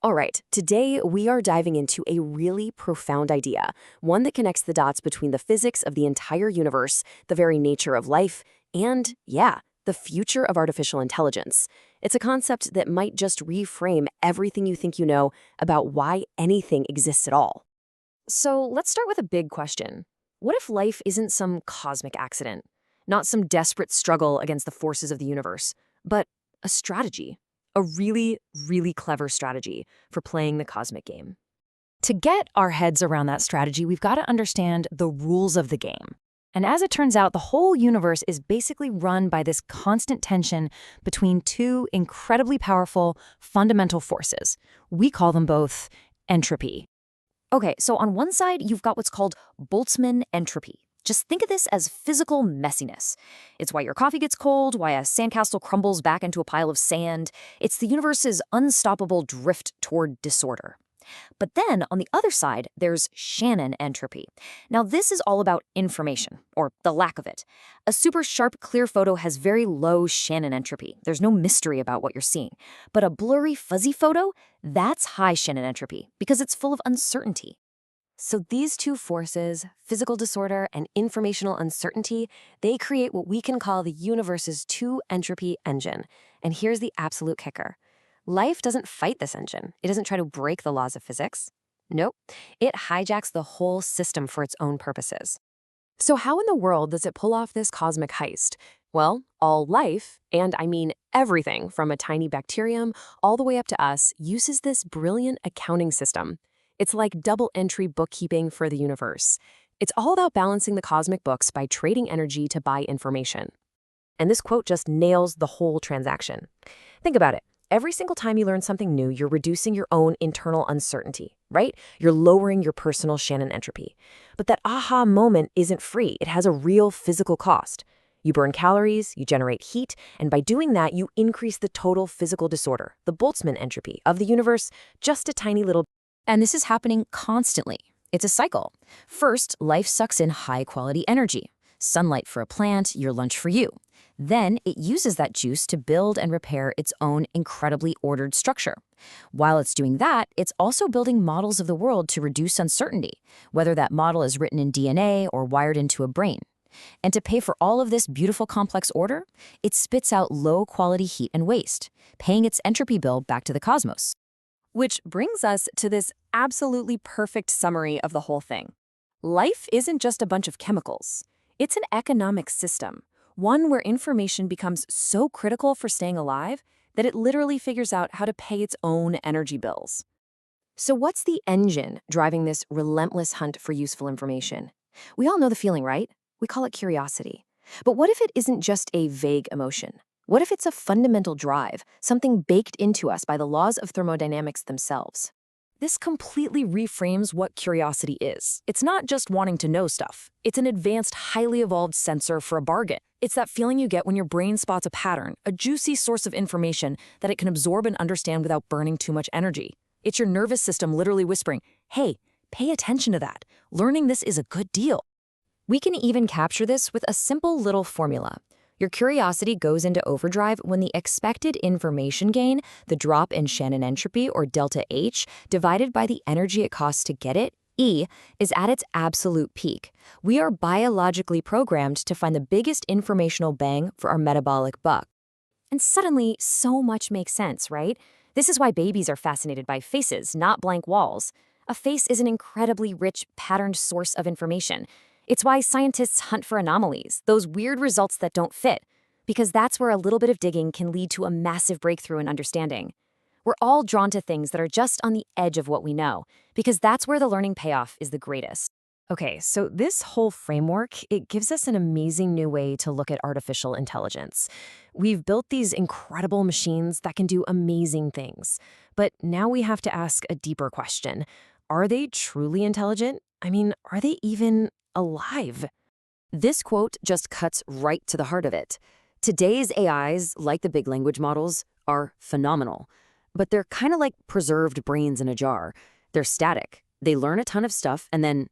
All right, today we are diving into a really profound idea, one that connects the dots between the physics of the entire universe, the very nature of life, and, yeah, the future of artificial intelligence. It's a concept that might just reframe everything you think you know about why anything exists at all. So let's start with a big question. What if life isn't some cosmic accident? Not some desperate struggle against the forces of the universe, but a strategy? A really, really clever strategy for playing the cosmic game. To get our heads around that strategy, we've got to understand the rules of the game. And as it turns out, the whole universe is basically run by this constant tension between two incredibly powerful fundamental forces. We call them both entropy. Okay, so on one side, you've got what's called Boltzmann entropy. Just think of this as physical messiness. It's why your coffee gets cold, why a sandcastle crumbles back into a pile of sand. It's the universe's unstoppable drift toward disorder. But then, on the other side, there's Shannon entropy. Now, this is all about information, or the lack of it. A super sharp, clear photo has very low Shannon entropy. There's no mystery about what you're seeing. But a blurry, fuzzy photo, that's high Shannon entropy, because it's full of uncertainty. So these two forces, physical disorder and informational uncertainty, they create what we can call the universe's Two Entropy Engine. And here's the absolute kicker. Life doesn't fight this engine. It doesn't try to break the laws of physics. Nope. It hijacks the whole system for its own purposes. So how in the world does it pull off this cosmic heist? Well, all life, and I mean everything from a tiny bacterium all the way up to us, uses this brilliant accounting system. It's like double-entry bookkeeping for the universe. It's all about balancing the cosmic books by trading energy to buy information. And this quote just nails the whole transaction. Think about it. Every single time you learn something new, you're reducing your own internal uncertainty, right? You're lowering your personal Shannon entropy. But that aha moment isn't free. It has a real physical cost. You burn calories, you generate heat, and by doing that, you increase the total physical disorder, the Boltzmann entropy of the universe, just a tiny little. And this is happening constantly. It's a cycle. First, life sucks in high-quality energy. Sunlight for a plant, your lunch for you. Then it uses that juice to build and repair its own incredibly ordered structure. While it's doing that, it's also building models of the world to reduce uncertainty, whether that model is written in DNA or wired into a brain. And to pay for all of this beautiful complex order, it spits out low-quality heat and waste, paying its entropy bill back to the cosmos. Which brings us to this absolutely perfect summary of the whole thing. Life isn't just a bunch of chemicals. It's an economic system, one where information becomes so critical for staying alive that it literally figures out how to pay its own energy bills. So what's the engine driving this relentless hunt for useful information? We all know the feeling, right? We call it curiosity. But what if it isn't just a vague emotion? What if it's a fundamental drive, something baked into us by the laws of thermodynamics themselves? This completely reframes what curiosity is. It's not just wanting to know stuff. It's an advanced, highly evolved sensor for a bargain. It's that feeling you get when your brain spots a pattern, a juicy source of information that it can absorb and understand without burning too much energy. It's your nervous system literally whispering, hey, pay attention to that. Learning this is a good deal. We can even capture this with a simple little formula. Your curiosity goes into overdrive when the expected information gain, the drop in Shannon entropy, or delta H, divided by the energy it costs to get it, E, is at its absolute peak. We are biologically programmed to find the biggest informational bang for our metabolic buck. And suddenly, so much makes sense, right? This is why babies are fascinated by faces, not blank walls. A face is an incredibly rich, patterned source of information. It's why scientists hunt for anomalies, those weird results that don't fit, because that's where a little bit of digging can lead to a massive breakthrough in understanding. We're all drawn to things that are just on the edge of what we know, because that's where the learning payoff is the greatest. Okay, so this whole framework, it gives us an amazing new way to look at artificial intelligence. We've built these incredible machines that can do amazing things. But now we have to ask a deeper question. Are they truly intelligent? I mean, are they even alive? This quote just cuts right to the heart of it. Today's AIs, like the big language models, are phenomenal. But they're kind of like preserved brains in a jar. They're static. They learn a ton of stuff and then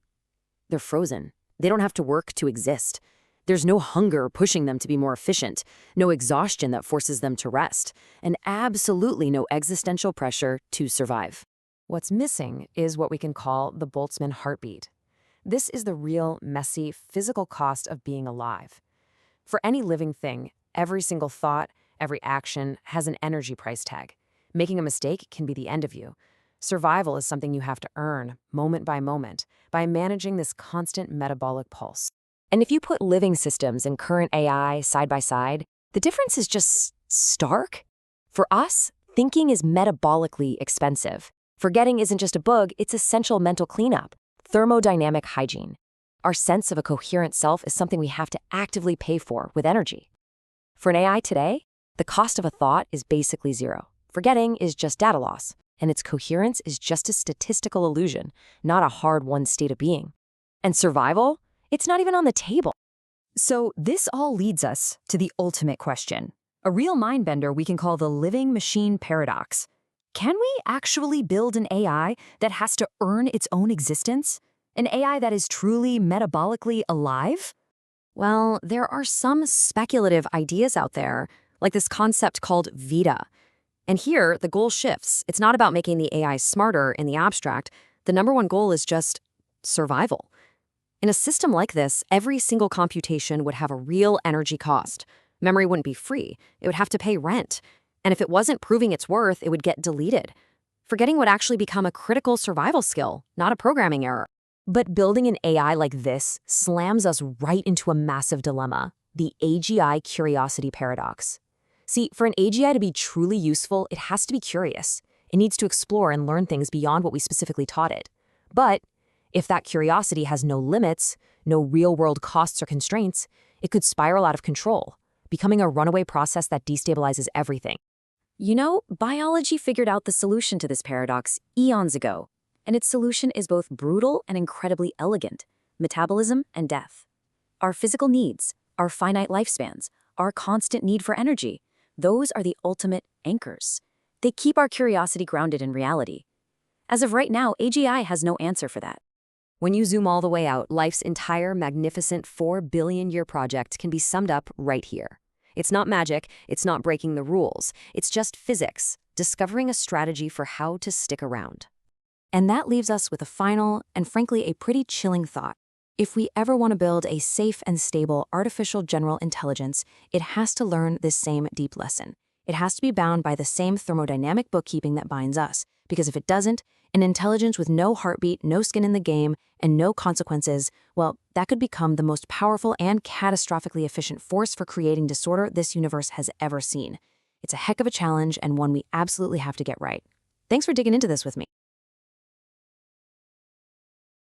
they're frozen. They don't have to work to exist. There's no hunger pushing them to be more efficient, no exhaustion that forces them to rest, and absolutely no existential pressure to survive. What's missing is what we can call the Boltzmann heartbeat. This is the real, messy, physical cost of being alive. For any living thing, every single thought, every action has an energy price tag. Making a mistake can be the end of you. Survival is something you have to earn, moment by moment, by managing this constant metabolic pulse. And if you put living systems and current AI side by side, the difference is just stark. For us, thinking is metabolically expensive. Forgetting isn't just a bug, it's essential mental cleanup, thermodynamic hygiene. Our sense of a coherent self is something we have to actively pay for with energy. For an AI today, the cost of a thought is basically zero. Forgetting is just data loss, and its coherence is just a statistical illusion, not a hard-won state of being. And survival? It's not even on the table. So this all leads us to the ultimate question, a real mind-bender we can call the living machine paradox. Can we actually build an AI that has to earn its own existence? An AI that is truly metabolically alive? Well, there are some speculative ideas out there, like this concept called VITA. And here, the goal shifts. It's not about making the AI smarter in the abstract. The number one goal is just survival. In a system like this, every single computation would have a real energy cost. Memory wouldn't be free. It would have to pay rent. And if it wasn't proving its worth, it would get deleted. Forgetting would actually become a critical survival skill, not a programming error. But building an AI like this slams us right into a massive dilemma, the AGI curiosity paradox. See, for an AGI to be truly useful, it has to be curious. It needs to explore and learn things beyond what we specifically taught it. But if that curiosity has no limits, no real-world costs or constraints, it could spiral out of control, becoming a runaway process that destabilizes everything. You know, biology figured out the solution to this paradox eons ago, and its solution is both brutal and incredibly elegant: metabolism and death. Our physical needs, our finite lifespans, our constant need for energy, those are the ultimate anchors. They keep our curiosity grounded in reality. As of right now, AGI has no answer for that. When you zoom all the way out, life's entire magnificent 4-billion-year project can be summed up right here. It's not magic, it's not breaking the rules, it's just physics, discovering a strategy for how to stick around. And that leaves us with a final, and frankly a pretty chilling thought. If we ever want to build a safe and stable artificial general intelligence, it has to learn this same deep lesson. It has to be bound by the same thermodynamic bookkeeping that binds us, because if it doesn't, an intelligence with no heartbeat, no skin in the game, and no consequences, well, that could become the most powerful and catastrophically efficient force for creating disorder this universe has ever seen. It's a heck of a challenge and one we absolutely have to get right. Thanks for digging into this with me.